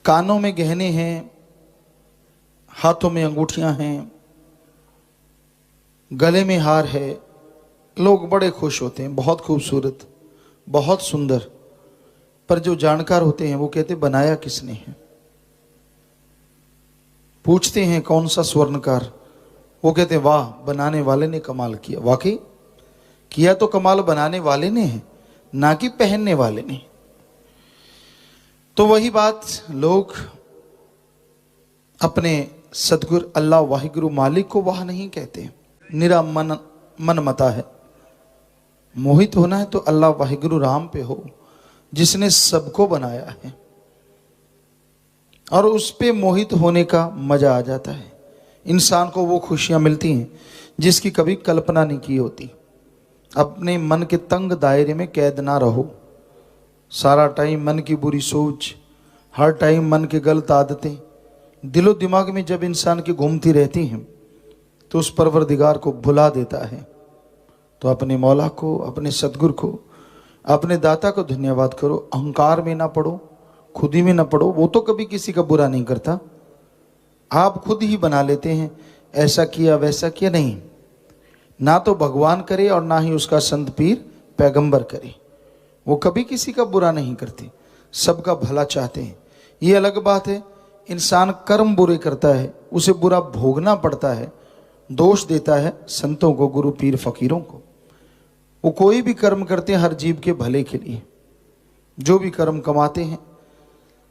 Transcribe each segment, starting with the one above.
कानों में गहने हैं, हाथों में अंगूठियां हैं, गले में हार है, लोग बड़े खुश होते हैं, बहुत खूबसूरत, बहुत सुंदर। पर जो जानकार होते हैं वो कहते बनाया किसने है। पूछते हैं कौन सा स्वर्णकार, वो कहते हैं वाह बनाने वाले ने कमाल किया। वाकई किया तो कमाल बनाने वाले ने है, ना कि पहनने वाले ने। तो वही बात, लोग अपने सदगुरु अल्लाह वाहिगुरु मालिक को वाह नहीं कहते। निरा मन मता है। मोहित होना है तो अल्लाह वाहिगुरु राम पे हो, जिसने सबको बनाया है, और उस पे मोहित होने का मजा आ जाता है। इंसान को वो खुशियां मिलती हैं जिसकी कभी कल्पना नहीं की होती। अपने मन के तंग दायरे में कैद ना रहो। सारा टाइम मन की बुरी सोच, हर टाइम मन की गलत आदतें दिलो दिमाग में जब इंसान की घूमती रहती हैं तो उस परवरदिगार को भुला देता है। तो अपने मौला को, अपने सदगुरु को, अपने दाता को धन्यवाद करो। अहंकार में ना पड़ो, खुद ही में ना पड़ो। वो तो कभी किसी का बुरा नहीं करता, आप खुद ही बना लेते हैं ऐसा किया वैसा किया। नहीं, ना तो भगवान करे और ना ही उसका संत पीर पैगंबर करे। वो कभी किसी का बुरा नहीं करते, सबका भला चाहते हैं। ये अलग बात है इंसान कर्म बुरे करता है, उसे बुरा भोगना पड़ता है, दोष देता है संतों को, गुरु पीर फकीरों को। वो कोई भी कर्म करते हैं हर जीव के भले के लिए। जो भी कर्म कमाते हैं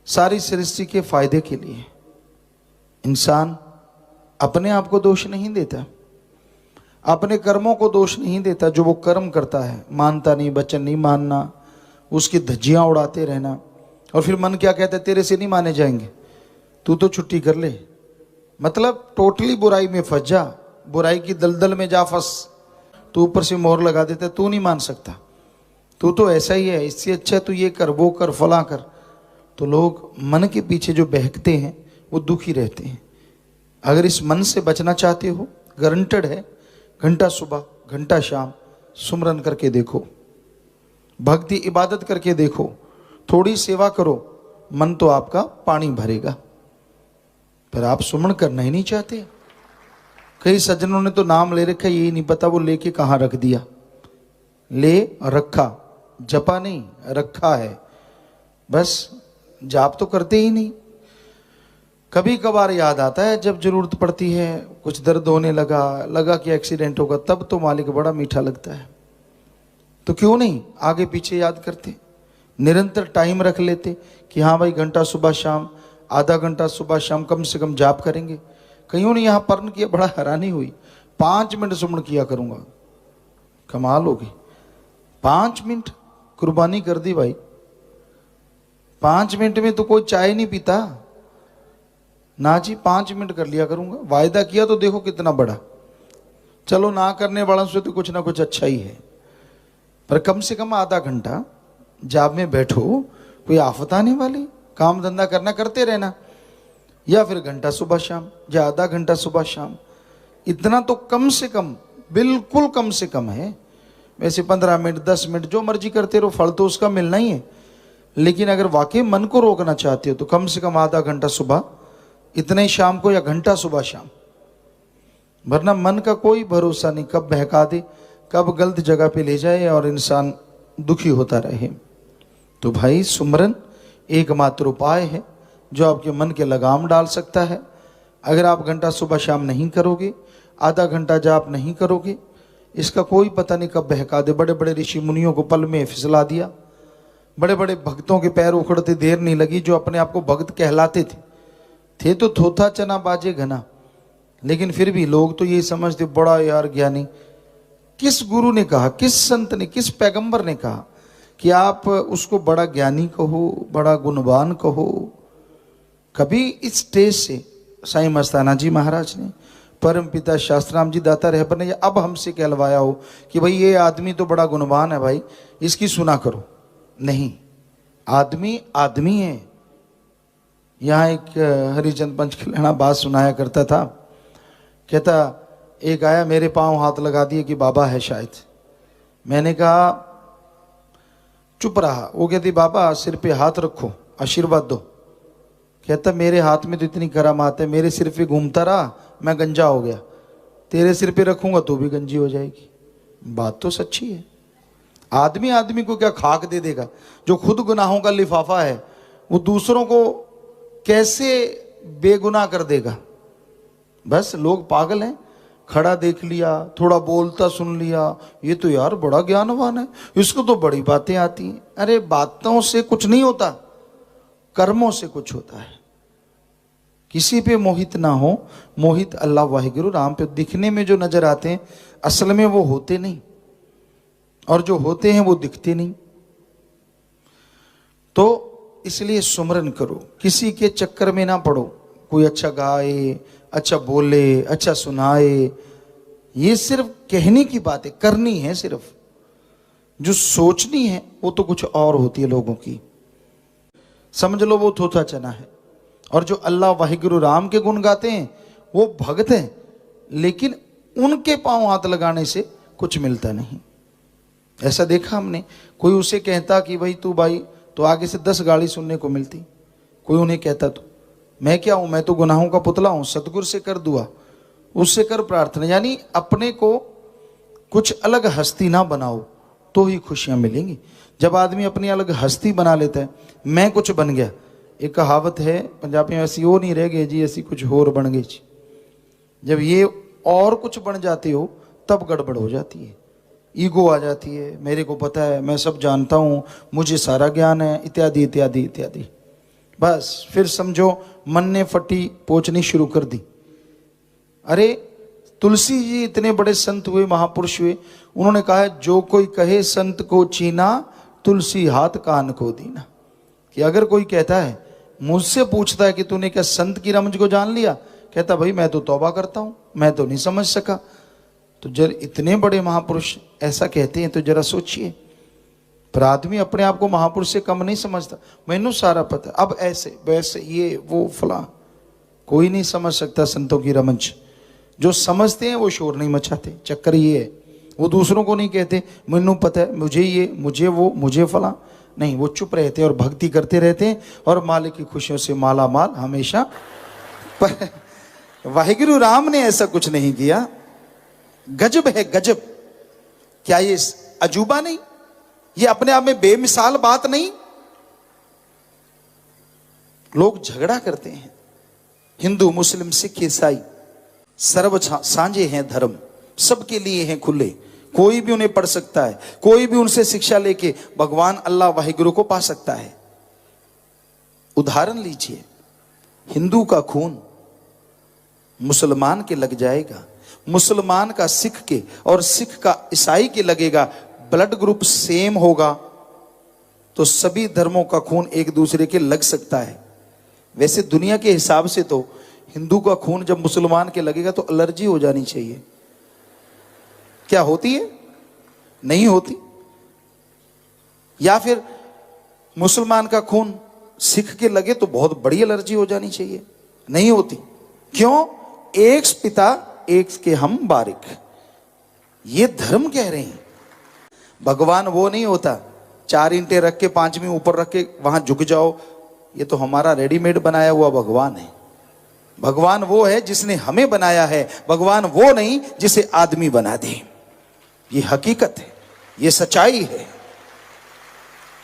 सारी सृष्टि के फायदे के लिए। इंसान अपने आप को दोष नहीं देता, अपने कर्मों को दोष नहीं देता। जो वो कर्म करता है, मानता नहीं, वचन नहीं मानना, उसकी धज्जियां उड़ाते रहना, और फिर मन क्या कहता है, तेरे से नहीं माने जाएंगे, तू तो छुट्टी कर ले। मतलब टोटली बुराई में फंस जा, बुराई की दलदल में जा फंस। तू ऊपर से मोहर लगा देता है, तू नहीं मान सकता, तू तो ऐसा ही है, इससे अच्छा तू ये कर, वो कर, फला कर। तो लोग मन के पीछे जो बहकते हैं वो दुखी रहते हैं। अगर इस मन से बचना चाहते हो, गारंटेड है, घंटा सुबह घंटा शाम सुमरन करके देखो, भक्ति इबादत करके देखो, थोड़ी सेवा करो, मन तो आपका पानी भरेगा। पर आप सुमन करना ही नहीं चाहते। कई सज्जनों ने तो नाम ले रखा, यही नहीं पता वो लेके कहाँ रख दिया। ले रखा, जपा नहीं, रखा है, बस जाप तो करते ही नहीं। कभी कभार याद आता है जब जरूरत पड़ती है, कुछ दर्द होने लगा कि एक्सीडेंट होगा, तब तो मालिक बड़ा मीठा लगता है। तो क्यों नहीं आगे पीछे याद करते, निरंतर टाइम रख लेते कि हाँ भाई घंटा सुबह शाम, आधा घंटा सुबह शाम कम से कम जाप करेंगे। कईयों ने यहाँ पर्ण किया, बड़ा हैरानी हुई। 5 मिनट सुमन किया करूंगा, कमाल होगी। 5 मिनट कुर्बानी कर दी भाई। 5 मिनट में तो कोई चाय नहीं पीता ना जी, 5 मिनट कर लिया करूंगा। वायदा किया तो देखो कितना बड़ा। चलो ना करने वालों से तो कुछ ना कुछ अच्छा ही है, पर कम से कम आधा घंटा जाप में बैठो, कोई आफत आने वाली, काम धंधा करना करते रहना, या फिर घंटा सुबह शाम या आधा घंटा सुबह शाम। इतना तो कम से कम, बिल्कुल कम से कम है। वैसे 15 मिनट 10 मिनट जो मर्जी करते रहो, फल तो उसका मिलना ही है। लेकिन अगर वाकई मन को रोकना चाहते हो तो कम से कम आधा घंटा सुबह, इतना ही शाम को, या घंटा सुबह शाम। वरना मन का कोई भरोसा नहीं, कब बहका दे, कब गलत जगह पे ले जाए और इंसान दुखी होता रहे। तो भाई सुमरन एकमात्र उपाय है जो आपके मन के लगाम डाल सकता है। अगर आप घंटा सुबह शाम नहीं करोगे, आधा घंटा जाप नहीं करोगे, इसका कोई पता नहीं कब बहका दे। बड़े बड़े ऋषि मुनियों को पल में फिसला दिया, बड़े बड़े भक्तों के पैर उखड़ते देर नहीं लगी, जो अपने आप को भक्त कहलाते थे तो थोथा चना बाजे घना। लेकिन फिर भी लोग तो ये समझते बड़ा यार ज्ञानी। किस गुरु ने कहा, किस संत ने, किस पैगंबर ने कहा कि आप उसको बड़ा ज्ञानी कहो, बड़ा गुणवान कहो? कभी इस स्टेज से साईं मस्ताना जी महाराज ने, परम पिता शास्त्राम जी दाता रहबर ने अब हमसे कहलवाया हो कि भाई ये आदमी तो बड़ा गुणवान है भाई, इसकी सुना करो? नहीं, आदमी आदमी है। यहाँ एक हरिचंद पंच खिलाना बात सुनाया करता था, कहता एक आया मेरे पांव हाथ लगा दिए कि बाबा है शायद। मैंने कहा चुप रहा। वो कहती बाबा सिर पे हाथ रखो, आशीर्वाद दो। कहता मेरे हाथ में तो इतनी करामात है, मेरे सिर पे घूमता रहा मैं गंजा हो गया, तेरे सिर पे रखूंगा तो भी गंजी हो जाएगी। बात तो सच्ची है। आदमी आदमी को क्या खाक दे देगा? जो खुद गुनाहों का लिफाफा है वो दूसरों को कैसे बेगुनाह कर देगा? बस लोग पागल हैं, खड़ा देख लिया, थोड़ा बोलता सुन लिया, ये तो यार बड़ा ज्ञानवान है, इसको तो बड़ी बातें आती हैं। अरे बातों से कुछ नहीं होता, कर्मों से कुछ होता है। किसी पे मोहित ना हो, मोहित अल्लाह वाहिगुरु राम पे। दिखने में जो नजर आते हैं असल में वो होते नहीं, और जो होते हैं वो दिखते नहीं। तो इसलिए सुमरन करो, किसी के चक्कर में ना पड़ो। कोई अच्छा गाए, अच्छा बोले, अच्छा सुनाए, ये सिर्फ कहने की बात है, करनी है सिर्फ। जो सोचनी है वो तो कुछ और होती है लोगों की। समझ लो वो थोथा चना है। और जो अल्लाह वाहिगुरु राम के गुण गाते हैं वो भक्त हैं, लेकिन उनके पांव हाथ लगाने से कुछ मिलता नहीं। ऐसा देखा हमने। कोई उसे कहता कि भाई तू भाई, तो आगे से 10 गाली सुनने को मिलती। कोई उन्हें कहता तो मैं क्या हूं, मैं तो गुनाहों का पुतला हूं, सतगुरु से कर दुआ, उससे कर प्रार्थना। यानी अपने को कुछ अलग हस्ती ना बनाओ तो ही खुशियां मिलेंगी। जब आदमी अपनी अलग हस्ती बना लेता है, मैं कुछ बन गया। एक कहावत है पंजाबी में, ऐसी वो नहीं रह गए जी, ऐसी कुछ होर बन गई जी। जब ये और कुछ बन जाते हो तब गड़बड़ हो जाती है, ईगो आ जाती है, मेरे को पता है, मैं सब जानता हूं, मुझे सारा ज्ञान है, इत्यादि इत्यादि इत्यादि। बस फिर समझो मन ने फटी पोंछनी शुरू कर दी। अरे तुलसी जी इतने बड़े संत हुए, महापुरुष हुए, उन्होंने कहा जो कोई कहे संत को चीना, तुलसी हाथ कान को दीना। कि अगर कोई कहता है, मुझसे पूछता है कि तूने क्या संत की रमज को जान लिया, कहता भाई मैं तो तौबा करता हूं, मैं तो नहीं समझ सका। तो जब इतने बड़े महापुरुष ऐसा कहते हैं तो जरा सोचिए। पर आदमी अपने आप को महापुरुष से कम नहीं समझता, मैनू सारा पता, अब ऐसे वैसे ये वो फला। कोई नहीं समझ सकता संतों की रमज। जो समझते हैं वो शोर नहीं मचाते। चक्कर ये है, वो दूसरों को नहीं कहते मैनू पता है, मुझे ये, मुझे वो, मुझे फला। नहीं, वो चुप रहते हैं और भक्ति करते रहते हैं और मालिक की खुशियों से माला माल हमेशा। पर वाहिगुरु राम ने ऐसा कुछ नहीं किया। गजब है गजब। क्या ये अजूबा नहीं? ये अपने आप में बेमिसाल बात नहीं? लोग झगड़ा करते हैं, हिंदू मुस्लिम सिख ईसाई सर्व सांझे हैं धर्म, सबके लिए हैं खुले, कोई भी उन्हें पढ़ सकता है, कोई भी उनसे शिक्षा लेके भगवान अल्लाह वाहिगुरु को पा सकता है। उदाहरण लीजिए, हिंदू का खून मुसलमान के लग जाएगा, मुसलमान का सिख के और सिख का ईसाई के लगेगा, ब्लड ग्रुप सेम होगा तो सभी धर्मों का खून एक दूसरे के लग सकता है। वैसे दुनिया के हिसाब से तो हिंदू का खून जब मुसलमान के लगेगा तो एलर्जी हो जानी चाहिए। क्या होती है? नहीं होती। या फिर मुसलमान का खून सिख के लगे तो बहुत बड़ी एलर्जी हो जानी चाहिए। नहीं होती। क्यों? एक पिता एक के हम बारिक, ये धर्म कह रहे हैं। भगवान वो नहीं होता 4 ईंटें रख के 5वीं ऊपर रख के वहां झुक जाओ, ये तो हमारा रेडीमेड बनाया हुआ भगवान है। भगवान वो है जिसने हमें बनाया है, भगवान वो नहीं जिसे आदमी बना दे। ये हकीकत है, ये सच्चाई है।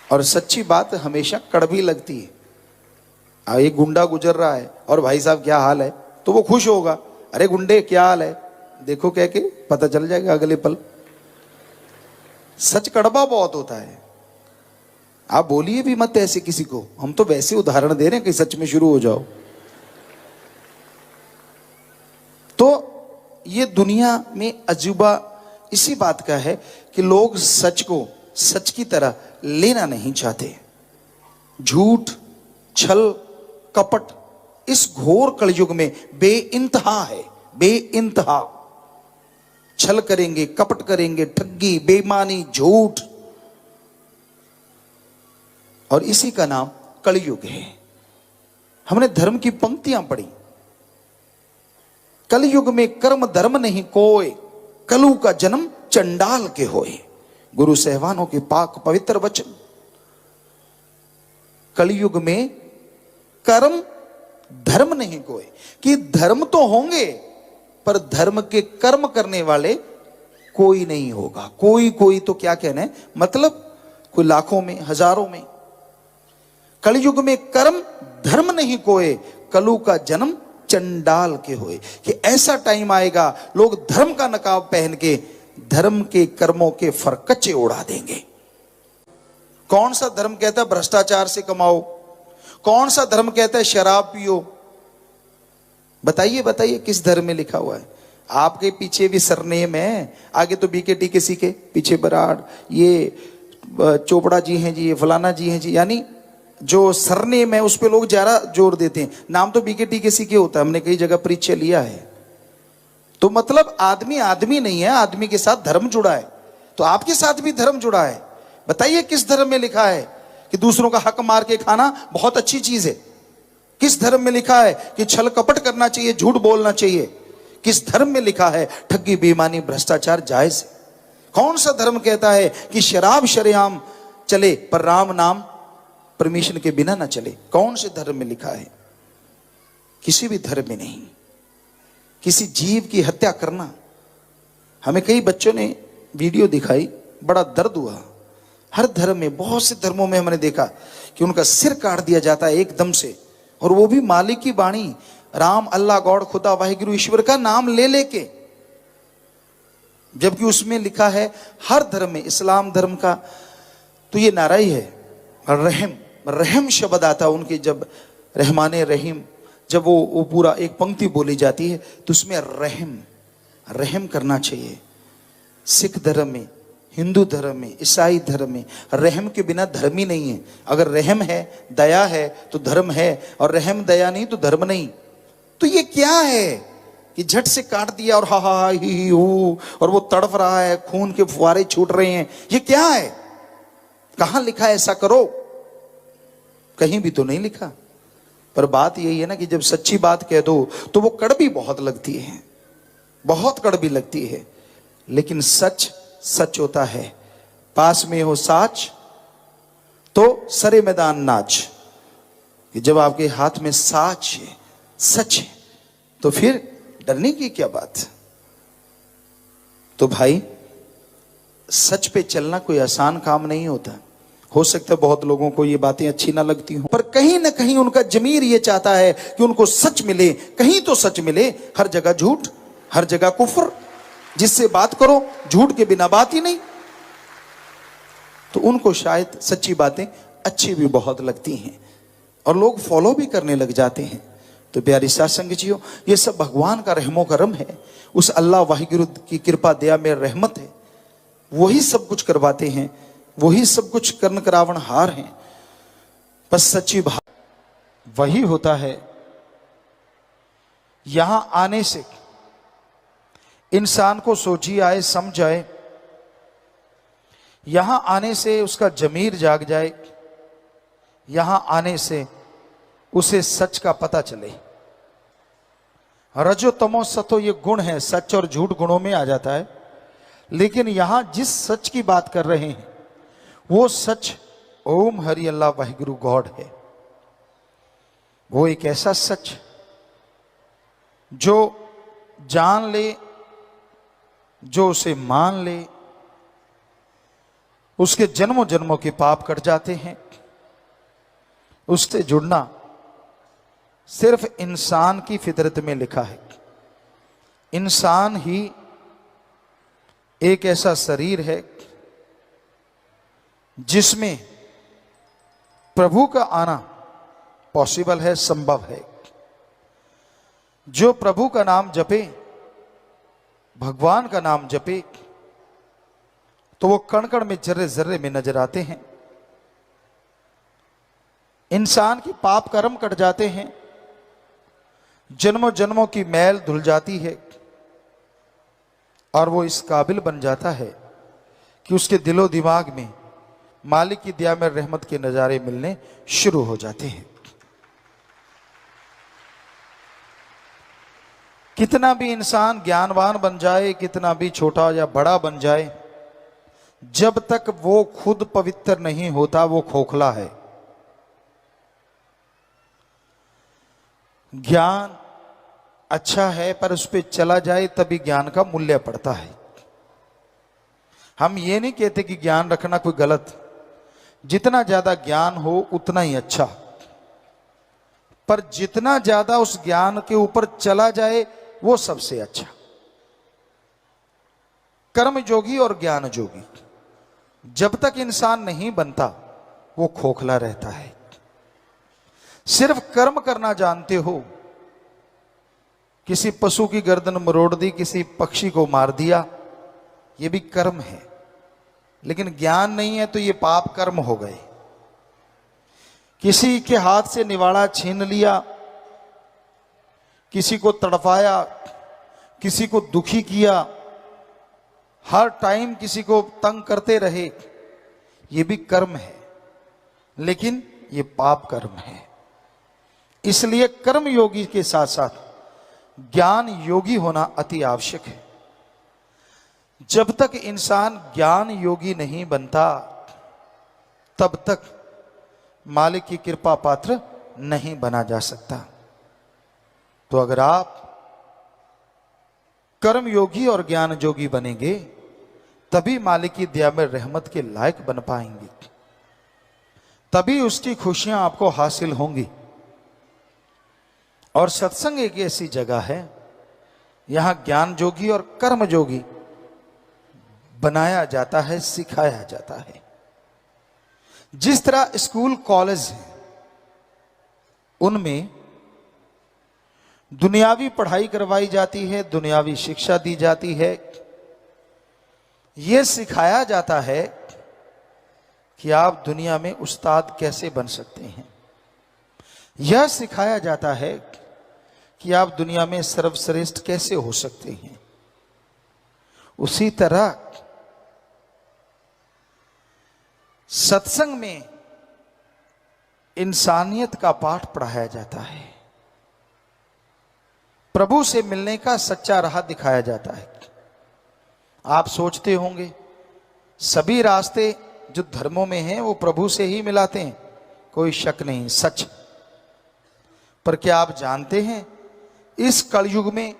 और सच्ची बात हमेशा कड़वी लगती है। एक गुंडा गुजर रहा है और भाई साहब क्या हाल है, तो वो खुश होगा, अरे गुंडे क्या हाल है, देखो कह के पता चल जाएगा अगले पल। सच कड़वा बहुत होता है। आप बोलिए भी मत ऐसे किसी को, हम तो वैसे उदाहरण दे रहे हैं कि सच में शुरू हो जाओ। तो ये दुनिया में अजूबा इसी बात का है कि लोग सच को सच की तरह लेना नहीं चाहते। झूठ, छल, कपट इस घोर कलयुग में बेइंतहा है, बेइंतहा। छल करेंगे, कपट करेंगे, ठगी, बेईमानी, झूठ, और इसी का नाम कलयुग है। हमने धर्म की पंक्तियां पढ़ी, कलयुग में कर्म धर्म नहीं कोय, कलु का जन्म चंडाल के होए। गुरु सहवानों के पाक पवित्र वचन। कलयुग में कर्म धर्म नहीं कोय, कि धर्म तो होंगे पर धर्म के कर्म करने वाले कोई नहीं होगा। कोई कोई तो क्या कहना है, मतलब कोई लाखों में हजारों में। कलयुग में कर्म धर्म नहीं कोय, कलु का जन्म चंडाल के होए। कि ऐसा टाइम आएगा लोग धर्म का नकाब पहन के धर्म के कर्मों के फरकच्चे उड़ा देंगे। कौन सा धर्म कहता है भ्रष्टाचार से कमाओ? कौन सा धर्म कहता है शराब पियो? बताइए बताइए, किस धर्म में लिखा हुआ है? आपके पीछे भी सरनेम है, आगे तो बीकेटी किसी के पीछे बराड़, ये चोपड़ा जी हैं जी, ये फलाना जी हैं जी, यानी जो सरनेम है उस पे लोग ज्यादा जोर देते हैं। नाम तो बीकेटी किसी के होता है, हमने कई जगह परिचय लिया है। तो मतलब आदमी आदमी नहीं है, आदमी के साथ धर्म जुड़ा है। तो आपके साथ भी धर्म जुड़ा है। बताइए किस धर्म में लिखा है कि दूसरों का हक मार के खाना बहुत अच्छी चीज है? किस धर्म में लिखा है कि छल कपट करना चाहिए, झूठ बोलना चाहिए? किस धर्म में लिखा है ठगी बेईमानी भ्रष्टाचार जायज है? कौन सा धर्म कहता है कि शराब शरेआम चले पर राम नाम परमिशन के बिना ना चले? कौन से धर्म में लिखा है? किसी भी धर्म में नहीं। किसी जीव की हत्या करना, हमें कई बच्चों ने वीडियो दिखाई, बड़ा दर्द हुआ। हर धर्म में, बहुत से धर्मों में हमने देखा कि उनका सिर काट दिया जाता है एकदम से, और वो भी मालिक की वाणी, राम, अल्लाह, गॉड, खुदा, वाहिगुरु, ईश्वर का नाम ले लेके। जबकि उसमें लिखा है हर धर्म में, इस्लाम धर्म का तो ये नारा ही है, रहम। रहम शब्द आता है उनके, जब रहमाने रहीम, जब वो पूरा एक पंक्ति बोली जाती है तो उसमें रहम रहम करना चाहिए। सिख धर्म में, हिंदू धर्म में, ईसाई धर्म में रहम के बिना धर्म ही नहीं है। अगर रहम है, दया है तो धर्म है, और रहम दया नहीं तो धर्म नहीं। तो ये क्या है कि झट से काट दिया और हा हा ही हू, और वो तड़फ रहा है, खून के फुहारे छूट रहे हैं? ये क्या है? कहां लिखा है ऐसा करो? कहीं भी तो नहीं लिखा। पर बात यही है ना कि जब सच्ची बात कह दो तो वो कड़वी बहुत लगती है, बहुत कड़वी लगती है। लेकिन सच सच होता है। पास में हो साच तो सरे मैदान नाच। कि जब आपके हाथ में साच है, सच है, तो फिर डरने की क्या बात? तो भाई, सच पे चलना कोई आसान काम नहीं होता। हो सकता है बहुत लोगों को ये बातें अच्छी ना लगती हों, पर कहीं ना कहीं उनका जमीर ये चाहता है कि उनको सच मिले। कहीं तो सच मिले, हर जगह झूठ, हर जगह कुफ्र। जिससे बात करो झूठ के बिना बात ही नहीं। तो उनको शायद सच्ची बातें अच्छी भी बहुत लगती हैं और लोग फॉलो भी करने लग जाते हैं। तो प्यारी साथ संगतियों, ये सब भगवान का रहमो करम है। उस अल्लाह वाहिगुरु की कृपा दया में रहमत है। वही सब कुछ करवाते हैं, वही सब कुछ कर्ण करावण हार हैं। बस सच्ची भाव वही होता है। यहां आने से इंसान को सोची आए, समझ आए, यहां आने से उसका जमीर जाग जाए, यहां आने से उसे सच का पता चले। रजो तमो सतो ये गुण है, सच और झूठ गुणों में आ जाता है। लेकिन यहां जिस सच की बात कर रहे हैं वो सच ओम हरि अल्लाह वाहिगुरु गॉड है। वो एक ऐसा सच जो जान ले, जो उसे मान ले, उसके जन्मों जन्मों के पाप कट जाते हैं। उससे जुड़ना सिर्फ इंसान की फितरत में लिखा है। इंसान ही एक ऐसा शरीर है जिसमें प्रभु का आना पॉसिबल है, संभव है। जो प्रभु का नाम जपे, भगवान का नाम जपे, तो वो कण कण में, जर्रे जर्रे में नजर आते हैं। इंसान की पाप कर्म कट जाते हैं, जन्मों जन्मों की मैल धुल जाती है और वो इस काबिल बन जाता है कि उसके दिलो दिमाग में मालिक की दया में रहमत के नजारे मिलने शुरू हो जाते हैं। कितना भी इंसान ज्ञानवान बन जाए, कितना भी छोटा या बड़ा बन जाए, जब तक वो खुद पवित्र नहीं होता वो खोखला है। ज्ञान अच्छा है, पर उस पर चला जाए तभी ज्ञान का मूल्य पड़ता है। हम ये नहीं कहते कि ज्ञान रखना कोई गलत, जितना ज्यादा ज्ञान हो उतना ही अच्छा, पर जितना ज्यादा उस ज्ञान के ऊपर चला जाए वो सबसे अच्छा। कर्म जोगी और ज्ञान जोगी, जब तक इंसान नहीं बनता वो खोखला रहता है। सिर्फ कर्म करना जानते हो, किसी पशु की गर्दन मरोड़ दी, किसी पक्षी को मार दिया, ये भी कर्म है, लेकिन ज्ञान नहीं है तो ये पाप कर्म हो गए। किसी के हाथ से निवाड़ा छीन लिया, किसी को तड़पाया, किसी को दुखी किया, हर टाइम किसी को तंग करते रहे, ये भी कर्म है, लेकिन ये पाप कर्म है। इसलिए कर्म योगी के साथ साथ ज्ञान योगी होना अति आवश्यक है। जब तक इंसान ज्ञान योगी नहीं बनता तब तक मालिक की कृपा पात्र नहीं बना जा सकता। तो अगर आप कर्म योगी और ज्ञान जोगी बनेंगे तभी मालिक की दया में रहमत के लायक बन पाएंगे, तभी उसकी खुशियां आपको हासिल होंगी। और सत्संग एक ऐसी जगह है, यहां ज्ञान जोगी और कर्म जोगी बनाया जाता है, सिखाया जाता है। जिस तरह स्कूल कॉलेज है, उनमें दुनियावी पढ़ाई करवाई जाती है, दुनियावी शिक्षा दी जाती है, यह सिखाया जाता है कि आप दुनिया में उस्ताद कैसे बन सकते हैं। यह सिखाया जाता है कि आप दुनिया में सर्वश्रेष्ठ कैसे हो सकते हैं। उसी तरह सत्संग में इंसानियत का पाठ पढ़ाया जाता है, प्रभु से मिलने का सच्चा राह दिखाया जाता है। आप सोचते होंगे सभी रास्ते जो धर्मों में हैं वो प्रभु से ही मिलाते हैं, कोई शक नहीं, सच। पर क्या आप जानते हैं इस कलयुग में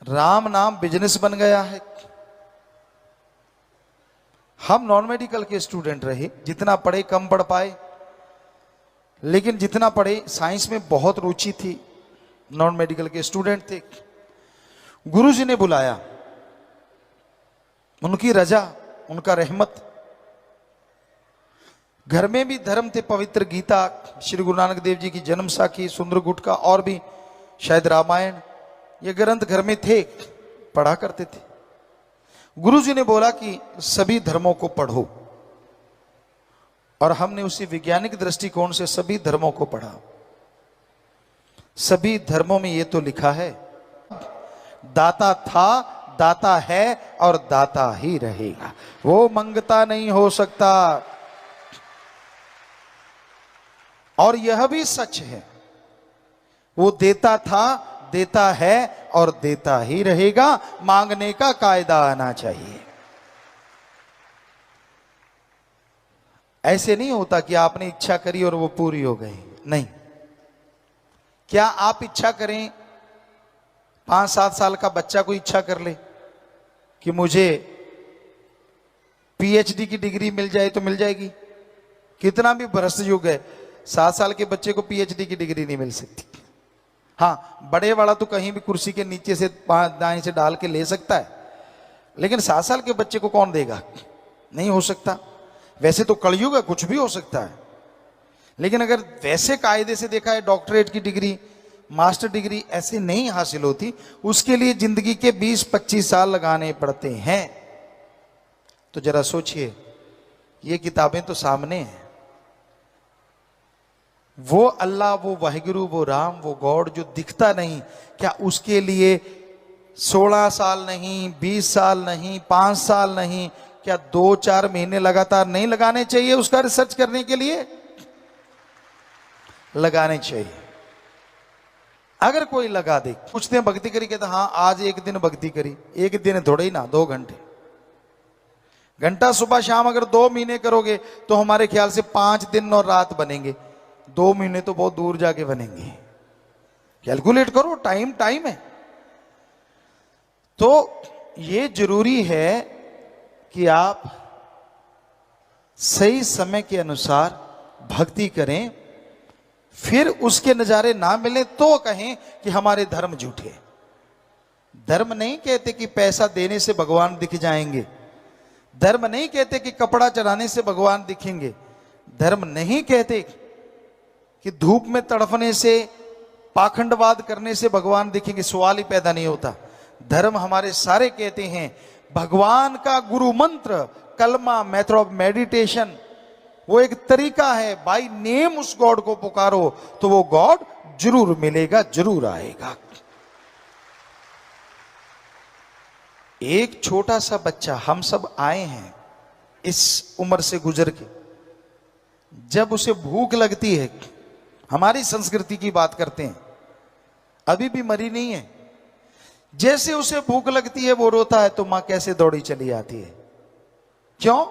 राम नाम बिजनेस बन गया है। हम नॉन मेडिकल के स्टूडेंट रहे, जितना पढ़े कम पढ़ पाए, लेकिन जितना पढ़े साइंस में बहुत रुचि थी, नॉन मेडिकल के स्टूडेंट थे। गुरुजी ने बुलाया, उनकी रजा, उनका रहमत। घर में भी धर्म थे, पवित्र गीता, श्री गुरु नानक देव जी की जन्म साखी, सुंदर गुटका और भी शायद रामायण, ये ग्रंथ घर में थे, पढ़ा करते थे। गुरुजी ने बोला कि सभी धर्मों को पढ़ो, और हमने उसी वैज्ञानिक दृष्टिकोण से सभी धर्मों को पढ़ा। सभी धर्मों में ये तो लिखा है, दाता था, दाता है और दाता ही रहेगा, वो मंगता नहीं हो सकता। और यह भी सच है, वो देता था, देता है और देता ही रहेगा, मांगने का कायदा आना चाहिए। ऐसे नहीं होता कि आपने इच्छा करी और वो पूरी हो गई, नहीं। क्या आप इच्छा करें, 5-7 साल का बच्चा को इच्छा कर ले कि मुझे पीएचडी की डिग्री मिल जाए तो मिल जाएगी? कितना भी भ्रष्ट युग है, 7 साल के बच्चे को पीएचडी की डिग्री नहीं मिल सकती। हाँ, बड़े वाला तो कहीं भी कुर्सी के नीचे से दाएं से डाल के ले सकता है, लेकिन 7 साल के बच्चे को कौन देगा? नहीं हो सकता। वैसे तो कलयुग है, कुछ भी हो सकता है, लेकिन अगर वैसे कायदे से देखा है, डॉक्टरेट की डिग्री, मास्टर डिग्री ऐसे नहीं हासिल होती, उसके लिए जिंदगी के 20-25 साल लगाने पड़ते हैं। तो जरा सोचिए, ये किताबें तो सामने हैं, वो अल्लाह, वो वाहिगुरु, वो राम, वो गॉड जो दिखता नहीं, क्या उसके लिए 16 साल नहीं, 20 साल नहीं, 5 साल नहीं, क्या 2-4 महीने लगातार नहीं लगाने चाहिए उसका रिसर्च करने के लिए? लगाने चाहिए। अगर कोई लगा दे, पूछते हैं भक्ति करी, कहते हाँ आज एक दिन भक्ति करी, एक दिन थोड़े ही ना, 2 घंटे, घंटा सुबह शाम अगर 2 महीने करोगे तो हमारे ख्याल से 5 दिन और रात बनेंगे। 2 महीने तो बहुत दूर जाके बनेंगे। कैलकुलेट करो, टाइम टाइम है। तो ये जरूरी है कि आप सही समय के अनुसार भक्ति करें, फिर उसके नजारे ना मिले तो कहें कि हमारे धर्म झूठे। धर्म नहीं कहते कि पैसा देने से भगवान दिख जाएंगे, धर्म नहीं कहते कि कपड़ा चढ़ाने से भगवान दिखेंगे, धर्म नहीं कहते कि धूप में तड़फने से, पाखंडवाद करने से भगवान दिखेंगे। सवाल ही पैदा नहीं होता। धर्म हमारे सारे कहते हैं भगवान का गुरु मंत्र, कलमा, मेथड ऑफ मेडिटेशन, वो एक तरीका है। बाय नेम उस गॉड को पुकारो तो वो गॉड जरूर मिलेगा, जरूर आएगा। एक छोटा सा बच्चा, हम सब आए हैं इस उम्र से गुजर के, जब उसे भूख लगती है, हमारी संस्कृति की बात करते हैं, अभी भी मरी नहीं है, जैसे उसे भूख लगती है वो रोता है तो मां कैसे दौड़ी चली आती है। क्यों?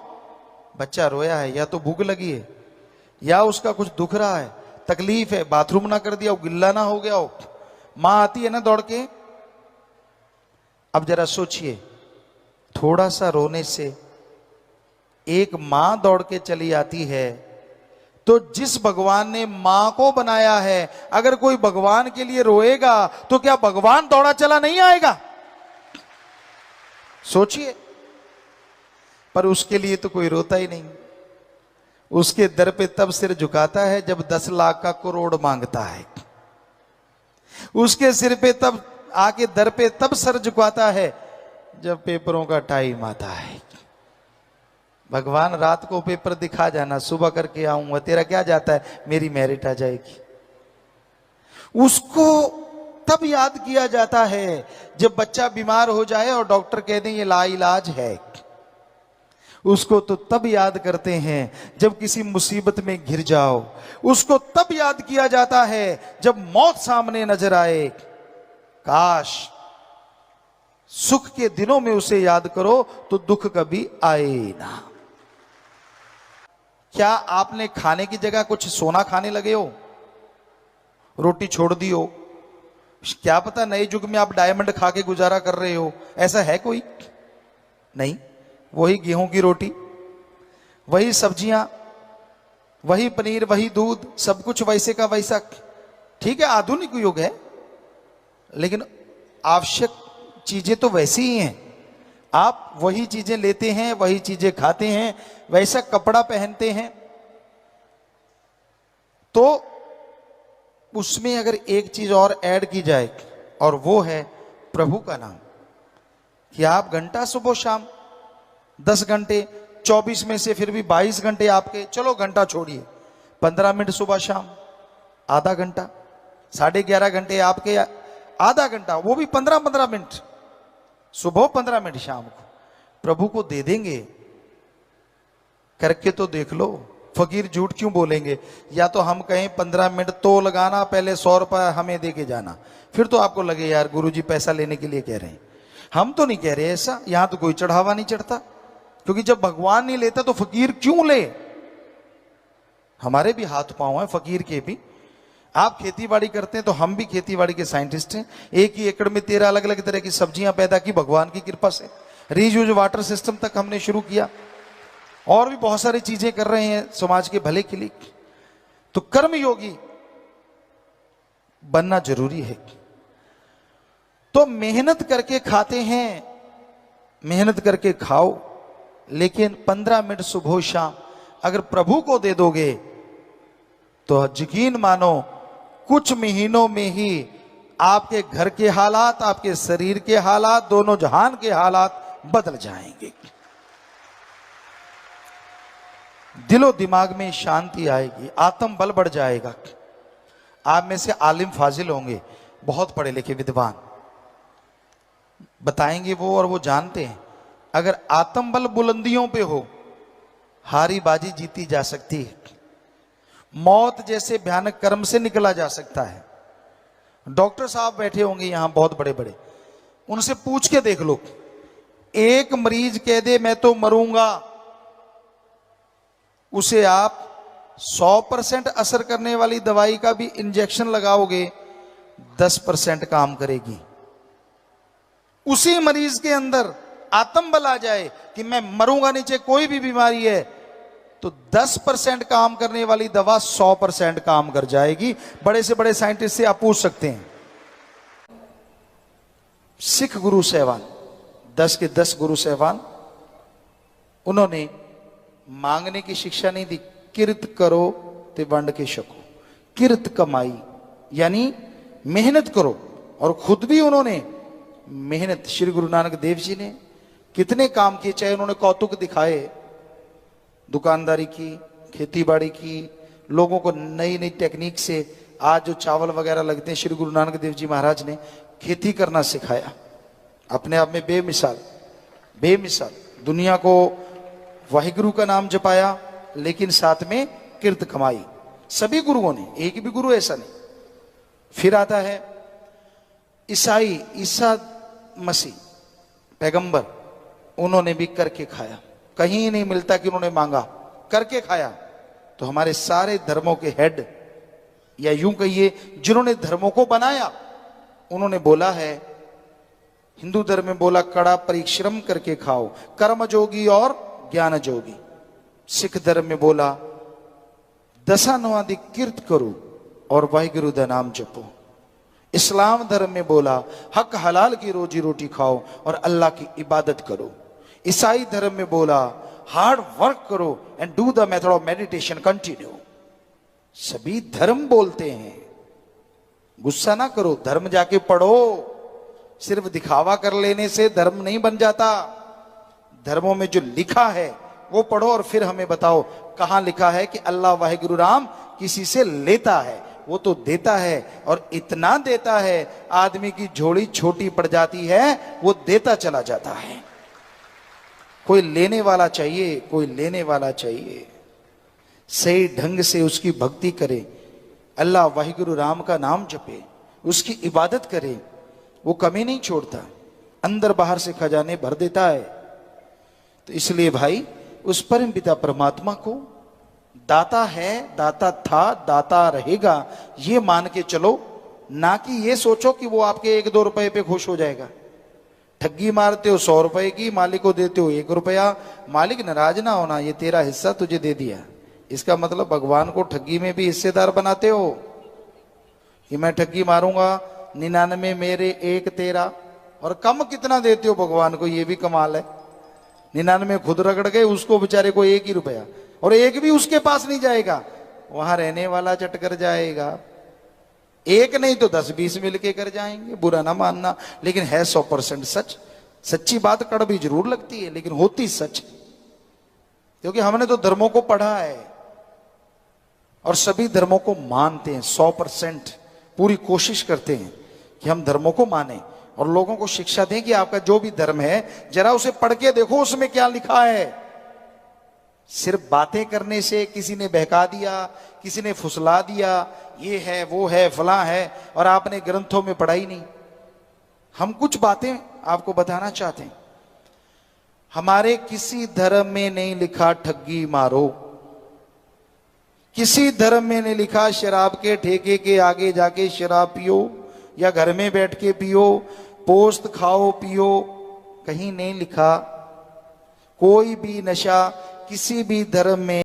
बच्चा रोया है, या तो भूख लगी है, या उसका कुछ दुख रहा है, तकलीफ है, बाथरूम ना कर दिया हो, गिल्ला ना हो गया हो, मां आती है ना दौड़ के। अब जरा सोचिए, थोड़ा सा रोने से एक मां दौड़ के चली आती है, तो जिस भगवान ने मां को बनाया है, अगर कोई भगवान के लिए रोएगा तो क्या भगवान दौड़ा चला नहीं आएगा? सोचिए। पर उसके लिए तो कोई रोता ही नहीं। उसके दर पे तब सिर झुकाता है जब 10 लाख का करोड़ मांगता है। उसके सिर पे तब आके दर पे तब सर झुकाता है जब पेपरों का टाइम आता है। भगवान रात को पेपर दिखा जाना, सुबह करके आऊंगा, तेरा क्या जाता है, मेरी मेरिट आ जाएगी। उसको तब याद किया जाता है जब बच्चा बीमार हो जाए और डॉक्टर कह दें ये लाइलाज है। उसको तो तब याद करते हैं जब किसी मुसीबत में घिर जाओ। उसको तब याद किया जाता है जब मौत सामने नजर आए। काश सुख के दिनों में उसे याद करो तो दुख कभी आए ना। क्या आपने खाने की जगह कुछ सोना खाने लगे हो, रोटी छोड़ दी हो? क्या पता नए युग में आप डायमंड खा के गुजारा कर रहे हो। ऐसा है कोई? नहीं। वही गेहूं की रोटी, वही सब्जियां, वही पनीर, वही दूध, सब कुछ वैसे का वैसा। ठीक है, आधुनिक युग है, लेकिन आवश्यक चीजें तो वैसी ही हैं। आप वही चीजें लेते हैं, वही चीजें खाते हैं, वैसा कपड़ा पहनते हैं। तो उसमें अगर एक चीज और ऐड की जाए, और वो है प्रभु का नाम, कि आप घंटा सुबह शाम 10 घंटे, 24 में से फिर भी 22 घंटे आपके, चलो घंटा छोड़िए, 15 मिनट सुबह शाम, आधा घंटा, 11.5 घंटे आपके, आधा घंटा, वो भी 15-15 मिनट सुबह, 15 मिनट शाम को प्रभु को दे देंगे। करके तो देख लो। फकीर झूठ क्यों बोलेंगे? या तो हम कहें 15 मिनट तो लगाना, पहले 100 रुपया हमें दे के जाना, फिर तो आपको लगे यार गुरुजी पैसा लेने के लिए कह रहे हैं। हम तो नहीं कह रहे ऐसा, यहां तो कोई चढ़ावा नहीं चढ़ता, क्योंकि जब भगवान नहीं लेता तो फकीर क्यों ले? हमारे भी हाथ पांव हैं फकीर के भी। आप खेती बाड़ी करते हैं तो हम भी खेती बाड़ी के साइंटिस्ट हैं। एक ही एकड़ में 13 अलग अलग तरह की सब्जियां पैदा की भगवान की कृपा से। रीयूज वाटर सिस्टम तक हमने शुरू किया, और भी बहुत सारी चीजें कर रहे हैं समाज के भले के लिए। तो कर्मयोगी बनना जरूरी है। तो मेहनत करके खाते हैं, मेहनत करके खाओ, लेकिन 15 मिनट सुबह शाम अगर प्रभु को दे दोगे तो यकीन मानो कुछ महीनों में ही आपके घर के हालात, आपके शरीर के हालात, दोनों जहान के हालात बदल जाएंगे। दिलो दिमाग में शांति आएगी, आत्म बल बढ़ जाएगा। आप में से आलिम फाजिल होंगे, बहुत पढ़े लिखे विद्वान, बताएंगे वो, और वो जानते हैं अगर आत्म बल बुलंदियों पे हो, हारी बाजी जीती जा सकती है। मौत जैसे भयानक कर्म से निकला जा सकता है। डॉक्टर साहब बैठे होंगे यहां बहुत बड़े बड़े, उनसे पूछ के देख लो, एक मरीज कह दे मैं तो मरूंगा, उसे आप 100% असर करने वाली दवाई का भी इंजेक्शन लगाओगे, 10% काम करेगी। उसी मरीज के अंदर आत्मबल आ जाए कि मैं मरूंगा नहीं, चाहे कोई भी बीमारी है, तो 10% काम करने वाली दवा 100% काम कर जाएगी। बड़े से बड़े साइंटिस्ट से आप पूछ सकते हैं। सिख गुरु सहवान, 10 के 10 गुरु सहवान, उन्होंने मांगने की शिक्षा नहीं दी। किरत करो ते वंड के शको, किरत कमाई यानी मेहनत करो। और खुद भी उन्होंने मेहनत, श्री गुरु नानक देव जी ने कितने काम किए, चाहे उन्होंने कौतुक दिखाए, दुकानदारी की, खेती बाड़ी की, लोगों को नई नई टेक्निक से आज जो चावल वगैरह लगते हैं, श्री गुरु नानक देव जी महाराज ने खेती करना सिखाया। अपने आप में बेमिसाल, बेमिसाल दुनिया को वाहिगुरु का नाम जपाया, लेकिन साथ में किरत कमाई। सभी गुरुओं ने, एक भी गुरु ऐसा नहीं। फिर आता है ईसाई, ईसा मसीह पैगंबर, उन्होंने भी करके खाया। कहीं नहीं मिलता कि उन्होंने मांगा, करके खाया। तो हमारे सारे धर्मों के हेड, या यूं कहिए जिन्होंने धर्मों को बनाया, उन्होंने बोला है, हिंदू धर्म में बोला कड़ा परिश्रम करके खाओ, कर्म जोगी और ज्ञान जोगी। सिख धर्म में बोला दशानवादि किरत करो और वाहिगुरु दा नाम जपो। इस्लाम धर्म में बोला हक हलाल की रोजी रोटी खाओ और अल्लाह की इबादत करो। ईसाई धर्म में बोला हार्ड वर्क करो and do the method of meditation continue. सभी धर्म बोलते हैं, गुस्सा ना करो, धर्म जाके पढ़ो। सिर्फ दिखावा कर लेने से धर्म नहीं बन जाता। धर्मों में जो लिखा है वो पढ़ो और फिर हमें बताओ कहां लिखा है कि अल्लाह वाहिगुरु राम किसी से लेता है। वो तो देता है, और इतना देता है आदमी की झोली छोटी पड़ जाती है, वो देता चला जाता है। कोई लेने वाला चाहिए, कोई लेने वाला चाहिए। सही ढंग से उसकी भक्ति करे, अल्लाह वाहिगुरु राम का नाम जपे, उसकी इबादत करे, वो कमी नहीं छोड़ता, अंदर बाहर से खजाने भर देता है। तो इसलिए भाई उस परम पिता परमात्मा को दाता है, दाता था, दाता रहेगा, ये मान के चलो। ना कि ये सोचो कि वो आपके 1-2 रुपए पे खुश हो जाएगा। ठगी मारते हो 100 रुपए की, मालिक को देते हो 1 रुपया, मालिक नाराज ना होना, ये तेरा हिस्सा तुझे दे दिया। इसका मतलब भगवान को ठगी में भी हिस्सेदार बनाते हो कि मैं ठगी मारूंगा, 99 मेरे 1 तेरा। और कम कितना देते हो भगवान को, ये भी कमाल है। 99 खुद रगड़ गए, उसको बेचारे को 1 ही रुपया, और 1 भी उसके पास नहीं जाएगा, वहां रहने वाला चट कर जाएगा। 1 नहीं तो 10-20 मिलके कर जाएंगे, बुरा ना मानना, लेकिन है 100% सच। सच्ची बात कड़वी जरूर लगती है, लेकिन होती सच, क्योंकि हमने तो धर्मों को पढ़ा है और सभी धर्मों को मानते हैं। 100% पूरी कोशिश करते हैं कि हम धर्मों को माने और लोगों को शिक्षा दें कि आपका जो भी धर्म है जरा उसे पढ़ के देखो उसमें क्या लिखा है। सिर्फ बातें करने से किसी ने बहका दिया, किसी ने फुसला दिया, ये है वो है फलां है, और आपने ग्रंथों में पढ़ा ही नहीं। हम कुछ बातें आपको बताना चाहते हैं। हमारे किसी धर्म में नहीं लिखा ठगी मारो, किसी धर्म में नहीं लिखा शराब के ठेके के आगे जाके शराब पियो या घर में बैठ के पियो, पोस्त खाओ पियो, कहीं नहीं लिखा। कोई भी नशा किसी भी धर्म में